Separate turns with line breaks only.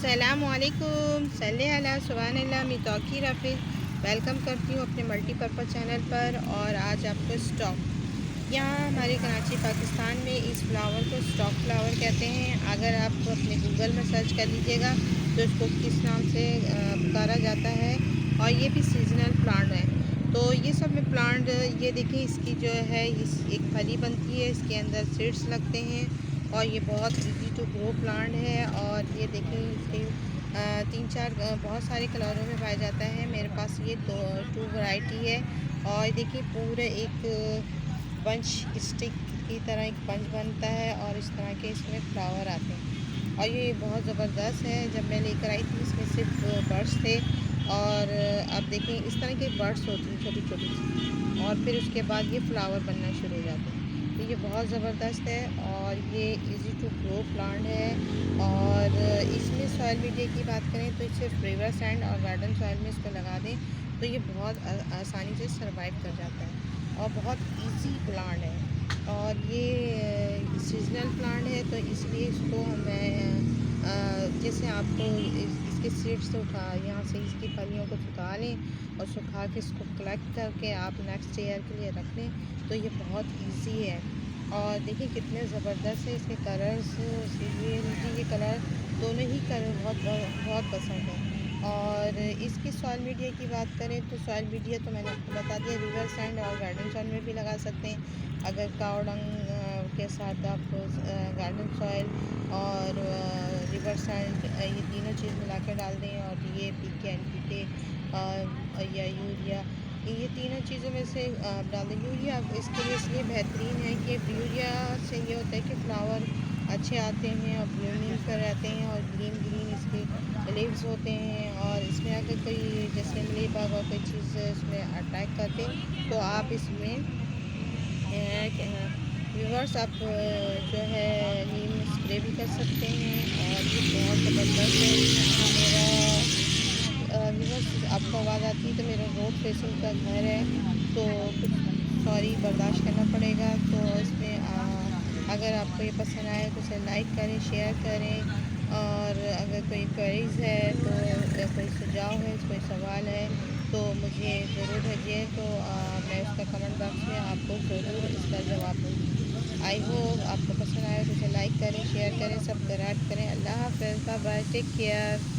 अस्सलामुअलैकुम सल्ले अला सुभानअल्लाह मी तौकी रफ़ीक वेलकम करती हूँ अपने मल्टीपर्पज़ चैनल पर। और आज आपको स्टॉक यहाँ हमारे कराची पाकिस्तान में इस फ्लावर को स्टॉक फ्लावर कहते हैं। अगर आप अपने गूगल में सर्च कर लीजिएगा तो इसको किस नाम से पुकारा जाता है। और ये भी सीजनल प्लांट है। तो ये सब में प्लांट ये देखिए इसकी जो है इस एक फली बनती है, इसके अंदर सीड्स लगते हैं और ये बहुत इजी टू ग्रो प्लांट है। और ये देखें इसके तीन चार बहुत सारे कलरों में पाया जाता है। मेरे पास ये टू वैरायटी है। और देखिए पूरे एक बंच स्टिक की तरह एक बंच बनता है और इस तरह के इसमें फ्लावर आते हैं। और ये बहुत ज़बरदस्त है। जब मैं लेकर आई थी इसमें सिर्फ बर्ड्स थे और अब देखें इस तरह के बर्ड्स होती हैं छोटी छोटी सी, और फिर उसके बाद ये फ्लावर बनना शुरू हो जाते हैं। तो ये बहुत ज़बरदस्त है और ये इजी टू ग्रो प्लांट है। और इसमें सॉइल मीडिया की बात करें तो इसे रिवर सैंड और गार्डन सॉइल में इसको लगा दें तो ये बहुत आसानी से सर्वाइव कर जाता है और बहुत इजी प्लांट है। और ये सीजनल प्लांट है तो इसलिए इसको हमें जैसे आपको इसके सीड्स उठा यहाँ से इसकी फलियों को सुखा लें और सुखा के इसको कलेक्ट करके आप नेक्स्ट ईयर के लिए रख लें तो ये बहुत इजी है। और देखिए कितने ज़बरदस्त है इसके कलर्स। मुझे ये कलर दोनों ही कलर बहुत बहुत पसंद है। और इसकी सॉइल मीडिया की बात करें तो सॉइल मीडिया तो मैंने आपको बता दिया, रिवर सैंड और गार्डन सॉइल में भी लगा सकते हैं। अगर काव डंग के साथ आप गार्डन सॉइल और रिवर सैंड ये तीनों चीज़ मिला कर डाल दें और DAP NPK या यूरिया ये तीनों चीज़ों में से आप डाल दें। यूरिया इसके लिए इसलिए बेहतरीन है कि यूरिया से ये होता है कि फ्लावर अच्छे आते हैं और ब्लूमिंग पर रहते हैं और ग्रीन ग्रीन इसके लीव्स होते हैं। और इसमें अगर कोई जैसे मिलीबग और कोई चीज़ इसमें अटैक करते तो आप इसमें व्यूअर्स आप जो है नीम स्प्रे भी कर सकते हैं। और ये बहुत ज़बरदस्त है। मेरा व्यूअर्स आपको आवाज़ आती है तो मेरा रोड फेसिंग का घर है तो कुछ सॉरी बर्दाश्त करना पड़ेगा। तो इसमें अगर आपको ये पसंद आए तो इसे लाइक करें, शेयर करें। और अगर कोई क्वेरीज़ है तो या कोई सुझाव है, कोई सवाल है तो मुझे ज़रूर भेजिए तो मैं उसका कमेंट बॉक्स में आपको ज़रूर इसका जवाब दूँगी। आई होप आपको पसंद आए तो इसे लाइक करें, शेयर करें, सब्सक्राइब करें। अल्लाह हाफ़िज़, बाय बाय, टेक केयर।